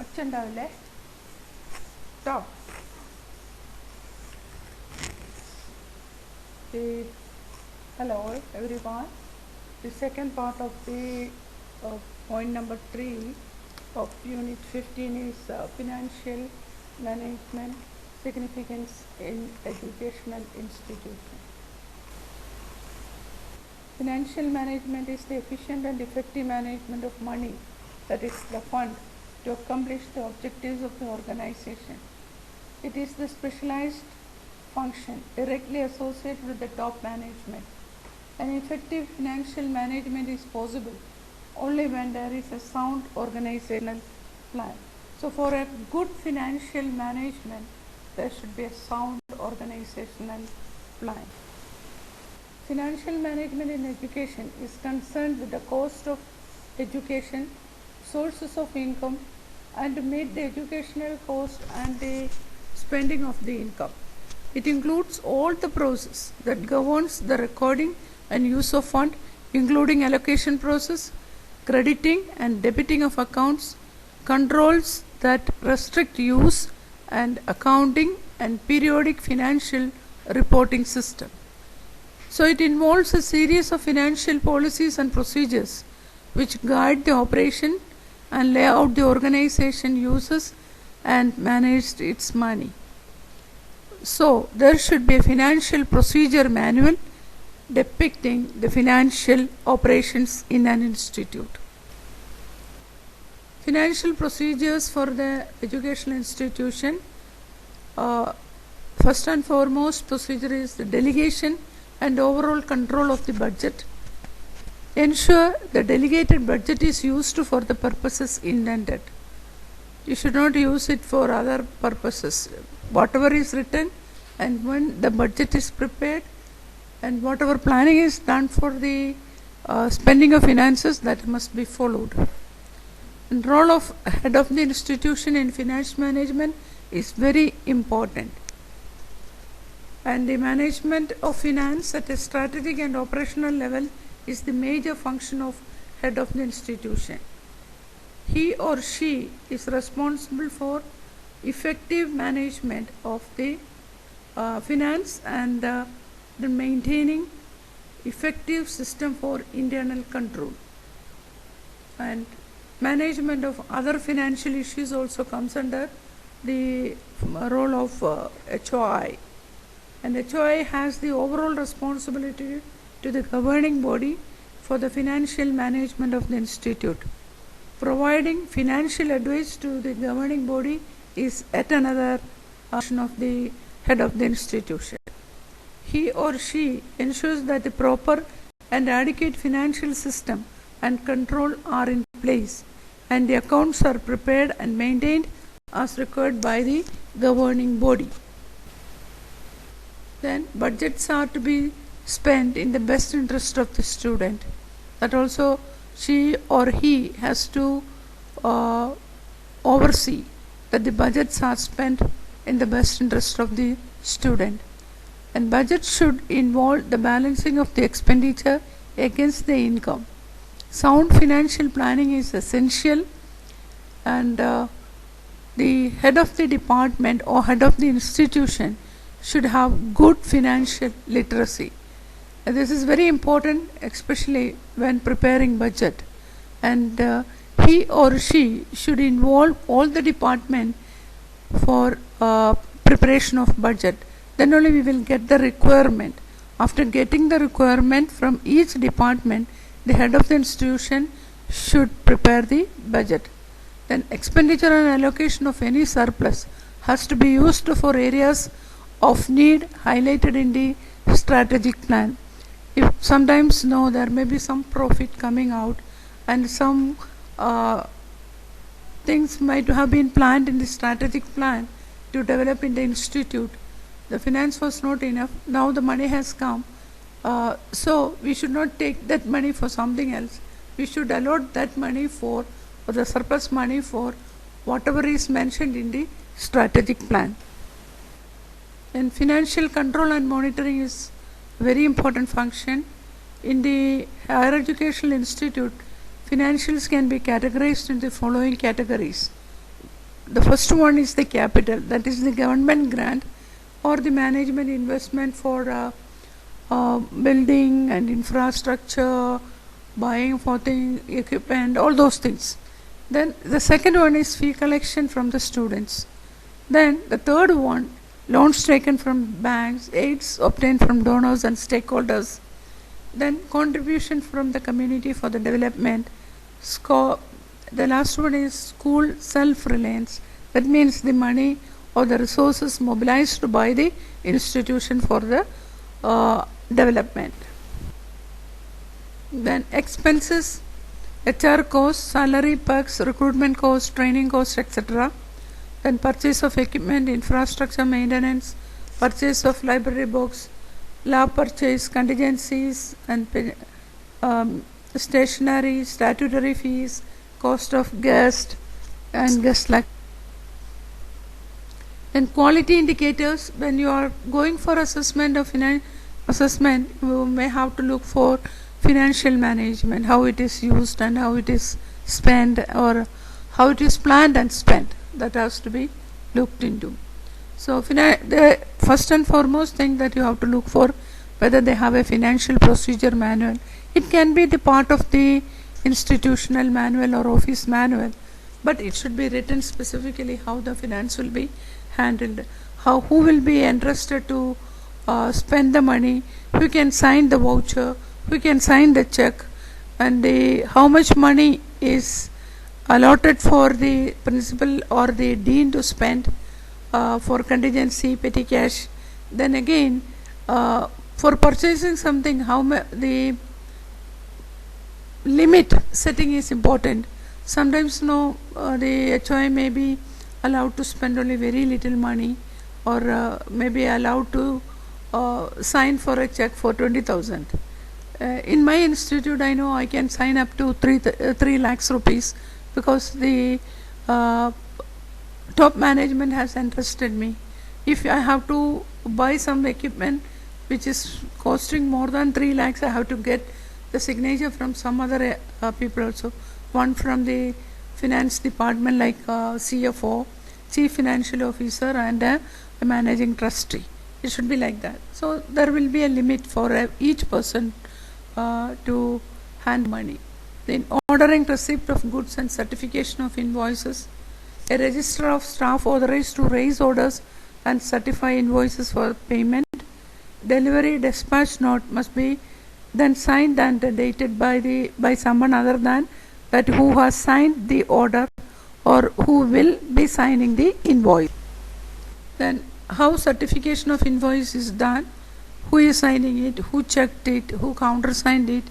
ഒച്ചുണ്ടാവില്ലേ? Stop. Hello everyone. The second part of the point number 3 of unit 15 is financial management significance in educational institutions. Financial management is the efficient and effective management of money, that is the fund, to accomplish the objectives of the organization. It is the specialized function directly associated with the top management. An effective financial management is possible only when there is a sound organizational plan. So for a good financial management, there should be a sound organizational plan. Financial management in education is concerned with the cost of education, sources of income, and to meet the educational cost and the spending of the income. It includes all the process that governs the recording and use of fund, including allocation process, crediting and debiting of accounts, controls that restrict use, and accounting and periodic financial reporting system. So it involves a series of financial policies and procedures which guide the operation and lay out the organization uses and manage its money. So there should be a financial procedure manual depicting the financial operations in an institute. Financial procedures for the educational institution. First and foremost procedure is the delegation and overall control of the budget. Ensure the delegated budget is used for the purposes intended. You should not use it for other purposes. Whatever is written and when the budget is prepared and whatever planning is done for the spending of finances, that must be followed. And role of head of the institution in finance management is very important. And the management of finance at a strategic and operational level is the major function of head of the institution. He or she is responsible for effective management of the finance and the maintaining effective system for internal control. And management of other financial issues also comes under the role of HOI. And HOI has the overall responsibility to the governing body for the financial management of the institute. Providing financial advice to the governing body is yet another function of the head of the institution. He or she ensures that the proper and adequate financial system and control are in place and the accounts are prepared and maintained as required by the governing body. Then budgets are to be spent in the best interest of the student. That also she or he has to oversee that the budgets are spent in the best interest of the student. And budget should involve the balancing of the expenditure against the income. Sound financial planning is essential, and the head of the department or head of the institution should have good financial literacy. This is very important, especially when preparing budget. And he or she should involve all the department for preparation of budget. Then only we will get the requirement. After getting the requirement from each department, the head of the institution should prepare the budget. Then expenditure and allocation of any surplus has to be used for areas of need highlighted in the strategic plan. If sometimes there may be some profit coming out and some things might have been planned in the strategic plan to develop in the institute. The finance was not enough. Now the money has come. So we should not take that money for something else. We should allot that money for, or the surplus money for whatever is mentioned in the strategic plan. And financial control and monitoring is a very important function. In the higher educational institute, financials can be categorized into the following categories. the first one is the capital, that is the government grant or the management investment for building and infrastructure, buying for the equipment, all those things. Then the second one is fee collection from the students. Then the third one, loans taken from banks, aids obtained from donors and stakeholders. Then contribution from the community for the development. The last one is school self-reliance. That means the money or the resources mobilized by the institution for the development. Then expenses, HR costs, salary, perks, recruitment costs, training costs, etc. Then purchase of equipment, infrastructure maintenance, purchase of library books, lab purchase, contingencies and stationery, statutory fees, cost of guest and guest lecture. Then quality indicators, when you are going for assessment of assessment, you may have to look for financial management, how it is used and how it is spent, or how it is planned and spent. That has to be looked into. So the first and foremost thing that you have to look for, whether they have a financial procedure manual. It can be the part of the institutional manual or office manual, but it should be written specifically how the finance will be handled, who will be entrusted to spend the money, who can sign the voucher, who can sign the check, and how much money is allotted for the principal or the dean to spend for contingency, petty cash. Then again, for purchasing something, the limit setting is important. Sometimes the HOI may be allowed to spend only very little money, or may be allowed to sign for a check for 20,000. In my institute, I know I can sign up to 3 lakhs rupees, because the top management has entrusted me. If I have to buy some equipment which is costing more than 3 lakhs, I have to get the signature from some other people also. One from the finance department, like CFO, Chief Financial Officer, and a managing trustee. It should be like that. So there will be a limit for each person to hand money. Then ordering receipt of goods and certification of invoices. A register of staff authorized to raise orders and certify invoices for payment. Delivery dispatch note must be then signed and dated by someone other than that who has signed the order or who will be signing the invoice. Then how certification of invoice is done, who is signing it, who checked it, who countersigned it,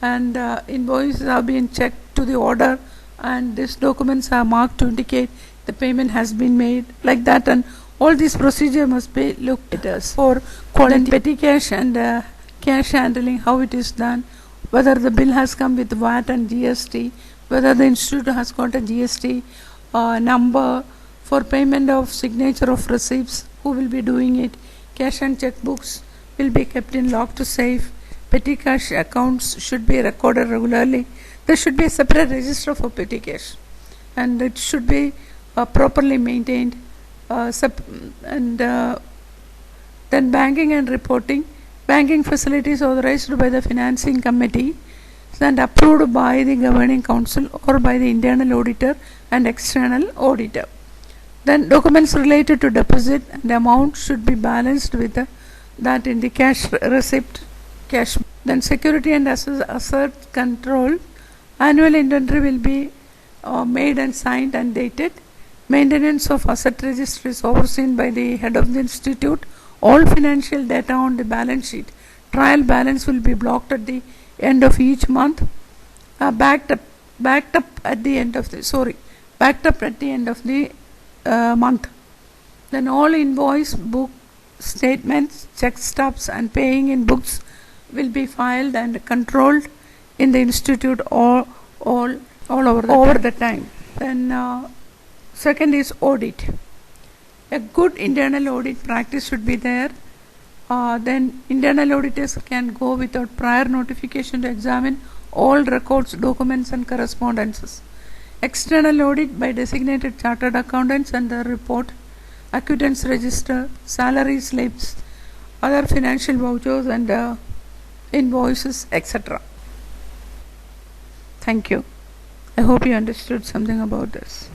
and invoices have been checked to the order, and these documents are marked to indicate the payment has been made, like that. And all these procedure must be looked at us for quality, petty cash and cash handling, how it is done, whether the bill has come with VAT and GST, whether the institute has got a GST number, for payment of signature of receipts, who will be doing it, cash and checkbooks will be kept in locked safe, petty cash accounts should be recorded regularly. There should be a separate register for petty cash, and it should be properly maintained. Then banking and reporting. Banking facilities authorized by the financing committee and approved by the governing council or by the internal auditor and external auditor. Then documents related to deposit and amount should be balanced with that in the cash receipt, cash. Then security and asset control. Annual inventory will be made and signed and dated. Maintenance of asset register is overseen by the head of the institute. All financial data on the balance sheet, trial balance will be blocked at the end of each month, backed up at the end of the month. Then all invoice, book statements, check stubs and paying in books will be filed and controlled in the institute all over the time. Then second is audit. A good internal audit practice should be there. Then internal auditors can go without prior notification to examine all records, documents and correspondences. external audit by designated chartered accountants and their report, acquittance register, salary slips, other financial vouchers and invoices, etc. Thank you. I hope you understood something about this.